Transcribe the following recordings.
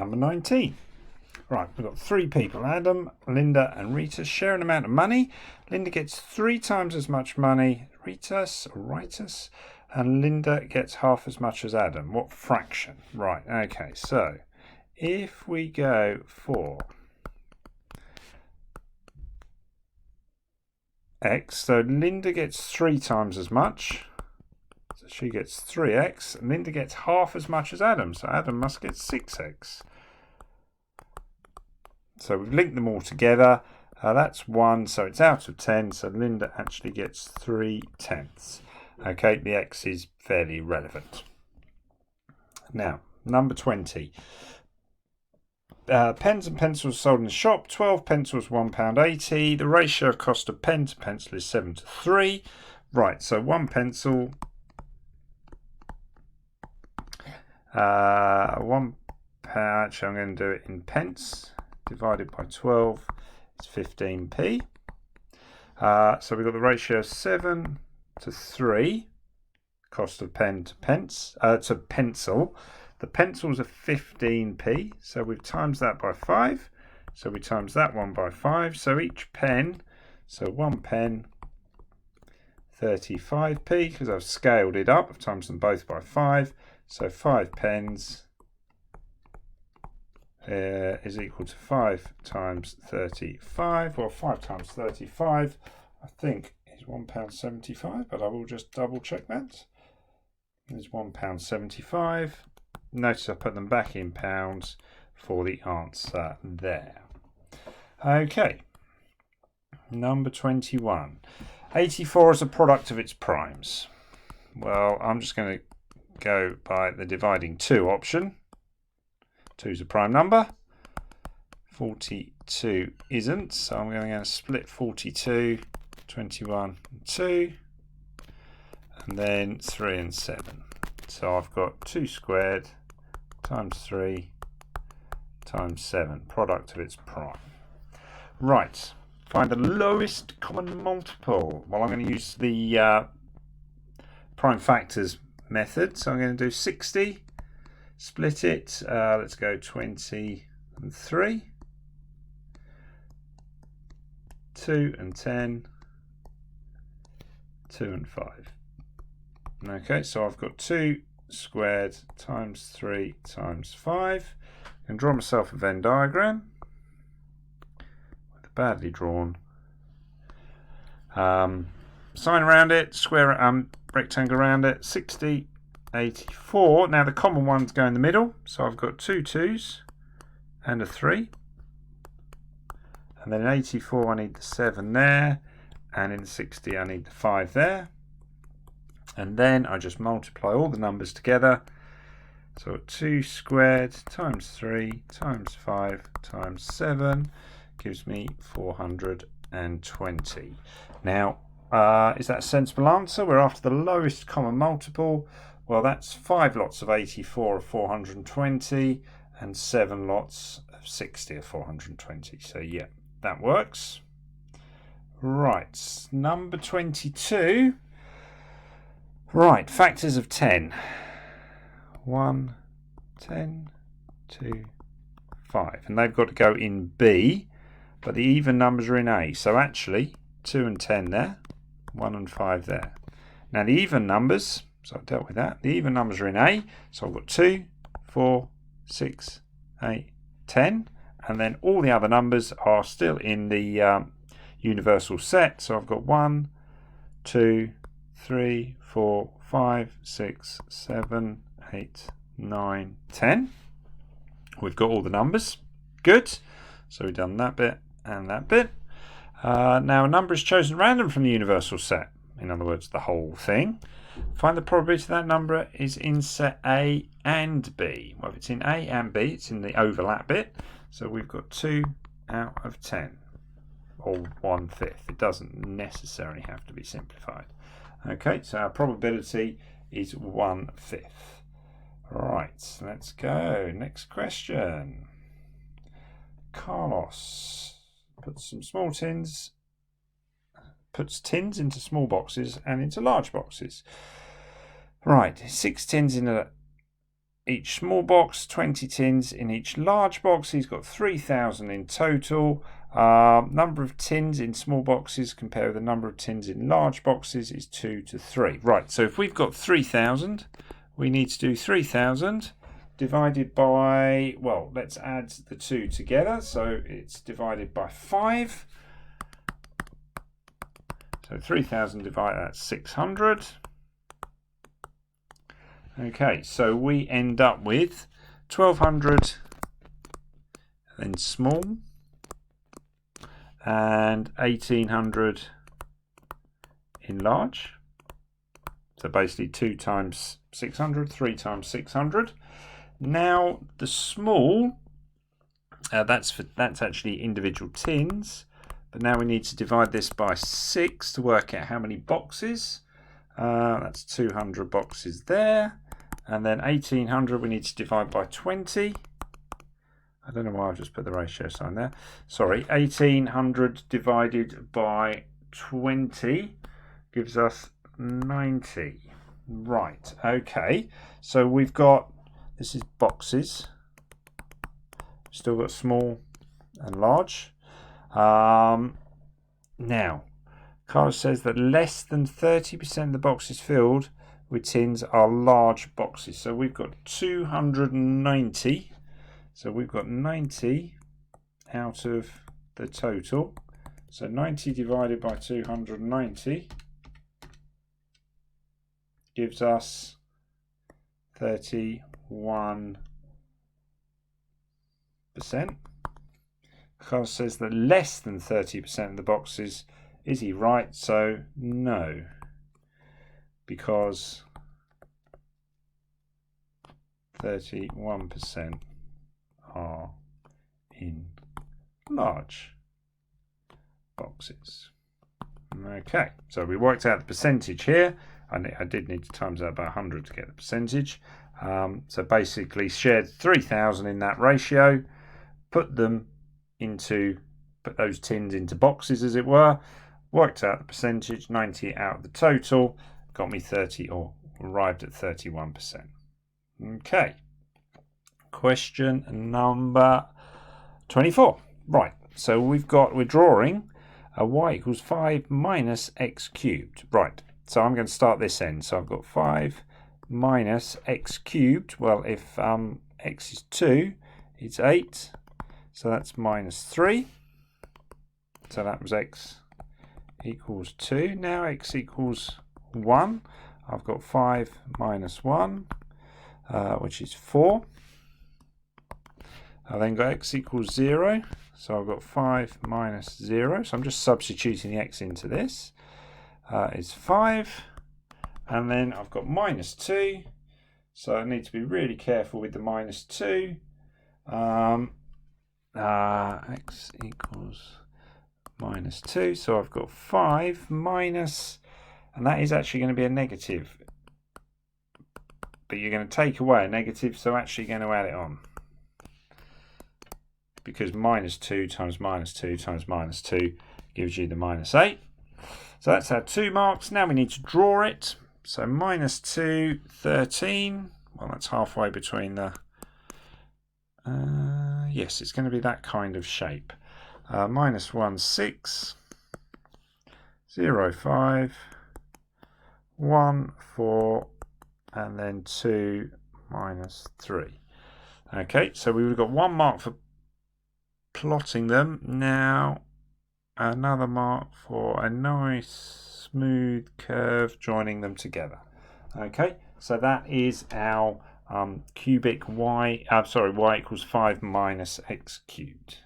Number 19. Right, we've got three people, Adam, Linda and Rita, share an amount of money. Linda gets 3 times as much money, Ritus, and Linda gets half as much as Adam. What fraction? Right, okay, so if we go for x, so Linda gets 3 times as much. So she gets 3x, and Linda gets half as much as Adam, so Adam must get 6x. So we've linked them all together. That's 1, so it's out of 10. So Linda actually gets 3/10. Okay, the x is fairly relevant. Now, number 20. Pens and pencils sold in the shop. 12 pencils, £1.80. The ratio of cost of pen to pencil is 7:3. Right, so 1 pencil. 1 pound. Actually, I'm going to do it in pence. Divided by 12 is 15p. So we've got the ratio 7:3, cost of pen to pencil. The pencils are 15p, so we've times that by 5. So we times that one by 5. So each pen, so 1 pen, 35p, because I've scaled it up. I've times them both by 5. So 5 pens is equal to 5 times 35. Well, 5 times 35, I think, is £1.75, but I will just double check that. It's £1.75. Notice I put them back in pounds for the answer there. Okay, number 21. 84 is a product of its primes. Well, I'm just going to go by the dividing 2 option. 2 is a prime number. 42 isn't, so I'm going to split 42, 21 and 2, and then 3 and 7. So I've got 2 squared times 3 times 7, product of its prime. Right, find the lowest common multiple. Well, I'm going to use the prime factors method, so I'm going to do 60. Split it, let's go 20 and 3, 2 and 10, 2 and 5. Okay, so I've got 2 squared times 3 times 5. I can draw myself a Venn diagram with a badly drawn sign around it, square rectangle around it. 60, 84. Now the common ones go in the middle, so I've got 2 2s and a 3, and then in 84 I need the 7 there, and in 60 I need the 5 there, and then I just multiply all the numbers together. So 2 squared times 3 times 5 times 7 gives me 420. Now, is that a sensible answer? We're after the lowest common multiple. Well, that's 5 lots of 84 of 420 and 7 lots of 60 of 420. So yeah, that works. Right, number 22. Right, factors of 10. 1, 10, 2, 5. And they've got to go in B, but the even numbers are in A. So actually, 2 and 10 there, 1 and 5 there. Now the even numbers, so I dealt with that. The even numbers are in A, so I've got 2, 4, 6, 8, 10, and then all the other numbers are still in the universal set. So I've got 1, 2, 3, 4, 5, 6, 7, 8, 9, 10. We've got all the numbers. Good. So we've done that bit and that bit. Now a number is chosen random from the universal set. In other words, the whole thing. Find the probability that number is in set A and B. Well, if it's in A and B, it's in the overlap bit. So we've got 2 out of 10, or 1/5. It doesn't necessarily have to be simplified. Okay, so our probability is 1/5. Right, let's go. Next question. Carlos puts tins into small boxes and into large boxes. Right, 6 tins in a each small box, 20 tins in each large box. He's got 3,000 in total. Number of tins in small boxes compared with the number of tins in large boxes is 2 to 3. Right, so if we've got 3,000, we need to do 3,000 divided by, well, let's add the 2 together. So it's divided by 5. So 3,000 divided, that's 600. Okay, so we end up with 1,200 then small and 1,800 in large. So basically 2 times 600, 3 times 600. Now the small, that's actually individual tins, but now we need to divide this by 6 to work out how many boxes. That's 200 boxes there, and then 1,800 we need to divide by 20. I don't know why I've just put the ratio sign there. Sorry, 1,800 divided by 20 gives us 90. Right, okay, so we've got, this is boxes, still got small and large. Now Carlos says that less than 30% of the boxes filled with tins are large boxes. So we've got 290. So we've got 90 out of the total. So 90 divided by 290 gives us 31%. Carlos says that less than 30% of the boxes. Is he right? So no, because 31% are in large boxes. Okay, so we worked out the percentage here. I did need to times that by 100 to get the percentage. So basically shared 3,000 in that ratio, put those tins into boxes as it were, worked out the percentage, 90 out of the total, got me 30, or arrived at 31%. Okay, question number 24. Right, so we're drawing a y equals 5 minus x cubed. Right, so I'm going to start this end. So I've got 5 minus x cubed. Well, if x is 2, it's 8. So that's minus 3. So that was x equals 2. Now x equals 1. I've got 5 minus 1, which is 4. I then got x equals 0. So I've got 5 minus 0. So I'm just substituting the x into this. It's 5. And then I've got minus 2. So I need to be really careful with the minus 2. X equals minus 2. So I've got 5 minus, and that is actually going to be a negative. But you're going to take away a negative, so actually going to add it on. Because minus 2 times minus 2 times minus 2 gives you the minus 8. So that's our 2 marks. Now we need to draw it. So minus 2, 13. Well, that's halfway between the... yes, it's going to be that kind of shape. Minus 1, 6. 0, 5. 1, 4. And then 2, minus 3. Okay, so we've got 1 mark for plotting them. Now another mark for a nice smooth curve joining them together. Okay, so that is our cubic y equals 5 minus x cubed.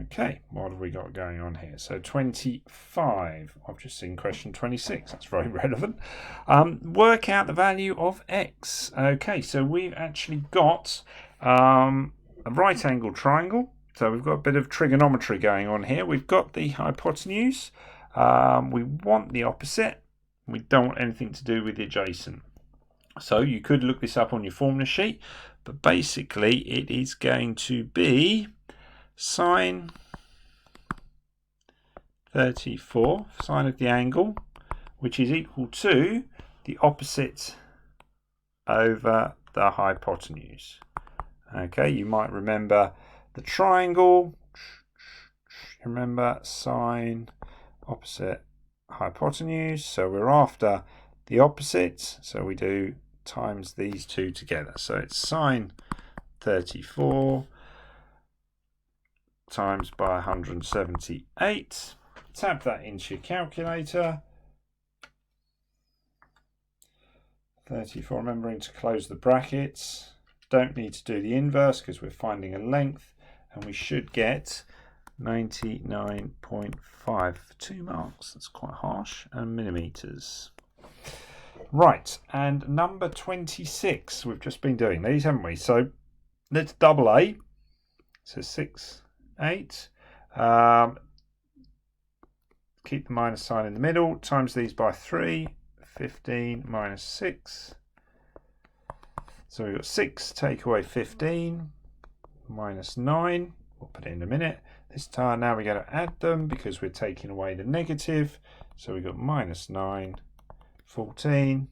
Okay, what have we got going on here? So 25, I've just seen question 26, that's very relevant. Work out the value of x. Okay, so we've actually got a right angle triangle. So we've got a bit of trigonometry going on here. We've got the hypotenuse. We want the opposite. We don't want anything to do with the adjacent. So you could look this up on your formula sheet, but basically it is going to be sine 34, sine of the angle, which is equal to the opposite over the hypotenuse. Okay, you might remember the triangle. Remember sine opposite hypotenuse. So we're after the opposites. So we do times these two together. So it's sine 34 times by 178. Tap that into your calculator. 34, remembering to close the brackets. Don't need to do the inverse because we're finding a length, and we should get 99.5 for 2 marks. That's quite harsh. And millimeters. Right, and number 26. We've just been doing these, haven't we? So let's double A. So 6, 8. Keep the minus sign in the middle. Times these by 3. 15 minus 6. So we've got 6, take away 15, minus 9. We'll put it in a minute. This time now we're going to add them because we're taking away the negative. So we've got minus 9, 14.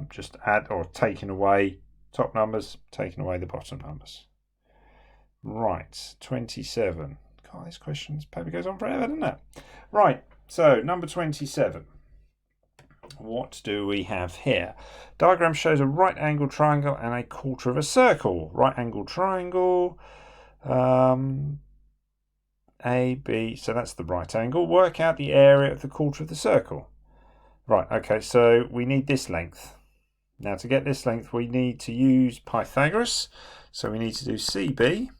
Just add or taking away top numbers, taking away the bottom numbers. Right, 27. God, this question's paper goes on forever, doesn't it? Right, so number 27. What do we have here? Diagram shows a right angled triangle and a quarter of a circle. Right angled triangle, A, B, so that's the right angle. Work out the area of the quarter of the circle. Right, okay, so we need this length. Now to get this length we need to use Pythagoras. So we need to do CB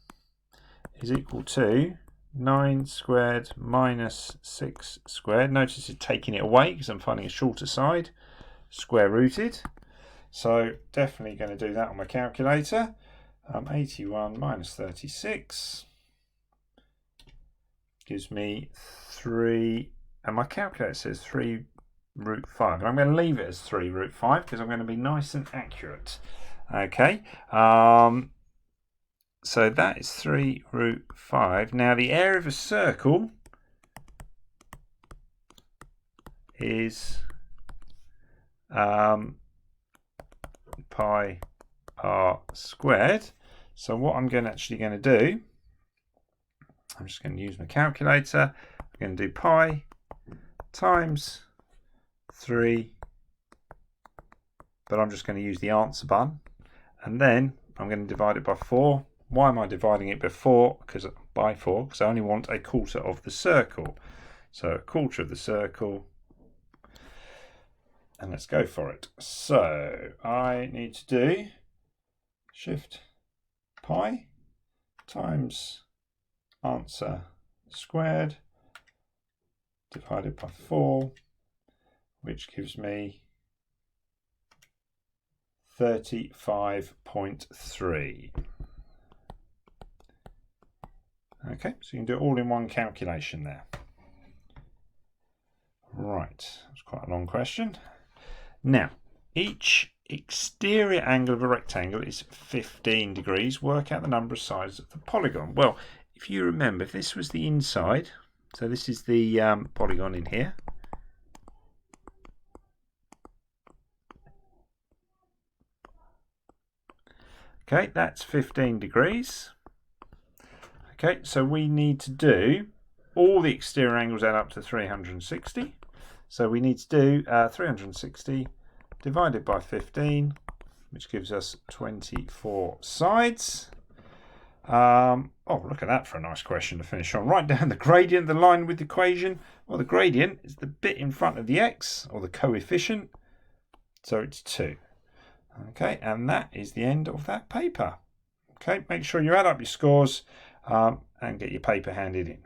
is equal to 9 squared minus 6 squared. Notice it's taking it away because I'm finding a shorter side. Square rooted. So definitely going to do that on my calculator. 81 minus 36 gives me 3, and my calculator says 3 root 5. And I'm going to leave it as 3 root 5 because I'm going to be nice and accurate. Okay. So that is 3 root 5. Now the area of a circle is pi r squared. So what I'm actually going to do, I'm just going to use my calculator. I'm going to do pi times 3, but I'm just going to use the answer button, and then I'm going to divide it by 4. Why am I dividing it by 4? Because I only want a quarter of the circle. So a quarter of the circle, and let's go for it. So I need to do shift pi times answer squared divided by 4, which gives me 35.3. Okay, so you can do it all in one calculation there. Right, that's quite a long question. Now, each exterior angle of a rectangle is 15 degrees. Work out the number of sides of the polygon. Well, if you remember, if this was the inside, so this is the polygon in here. Okay, that's 15 degrees. Okay, so we need to do all the exterior angles add up to 360. So we need to do 360 divided by 15, which gives us 24 sides. Oh, look at that for a nice question to finish on. Write down the gradient of the line with the equation. Well, the gradient is the bit in front of the x, or the coefficient. So it's 2. Okay, and that is the end of that paper. Okay, make sure you add up your scores and get your paper handed in.